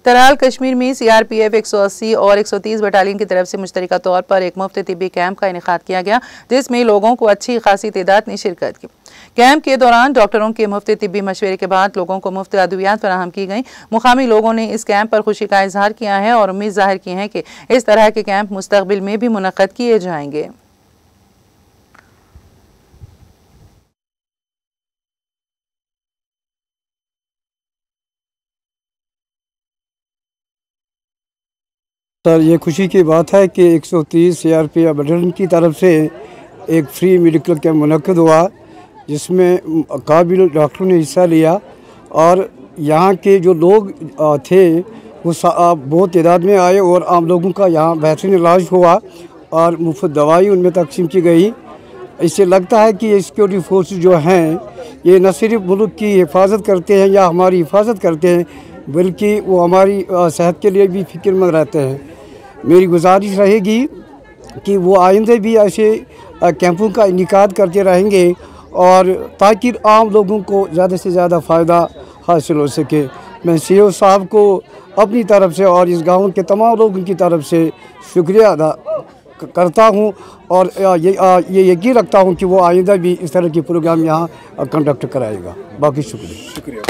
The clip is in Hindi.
तराल कश्मीर में CRPF 180 और 130 बटालियन की तरफ से मुश्तरका तौर पर एक मुफ्त तिब्बी कैंप का इनेकाद किया गया, जिसमें लोगों को अच्छी खासी तादाद ने शिरकत की। कैंप के दौरान डॉक्टरों के मुफ्त तिब्बी मशवरे के बाद लोगों को मुफ्त अद्वियात फराहम की गई। मुकामी लोगों ने इस कैंप पर खुशी का इजहार किया है और उम्मीद जाहिर की है कि इस तरह के कैंप मुस्तकबिल में भी मुनक्कद किए जाएंगे। सर, ये खुशी की बात है कि 130 CRPF बटालियन की तरफ से एक फ्री मेडिकल कैंप मुनक्किद हुआ, जिसमें काबिल डॉक्टरों ने हिस्सा लिया और यहाँ के जो लोग थे वो बहुत तादाद में आए और आम लोगों का यहाँ बेहतरीन इलाज हुआ और मुफ्त दवाई उनमें तकसीम की गई। इससे लगता है कि ये सिक्योरिटी फोर्स जो हैं ये न सिर्फ मुल्क की हिफाजत करते हैं या हमारी हिफाजत करते हैं, बल्कि वो हमारी सेहत के लिए भी फ़िक्रमंद रहते हैं। मेरी गुजारिश रहेगी कि वो आइंदे भी ऐसे कैंपों का इनेकाद करते रहेंगे और ताकि आम लोगों को ज़्यादा से ज़्यादा फ़ायदा हासिल हो सके। मैं CO साहब को अपनी तरफ से और इस गाँव के तमाम लोगों की तरफ से शुक्रिया अदा करता हूं और ये यकीन रखता हूं कि वो आइंदा भी इस तरह के प्रोग्राम यहाँ कंडक्ट कराएगा। बाकी शुक्रिया।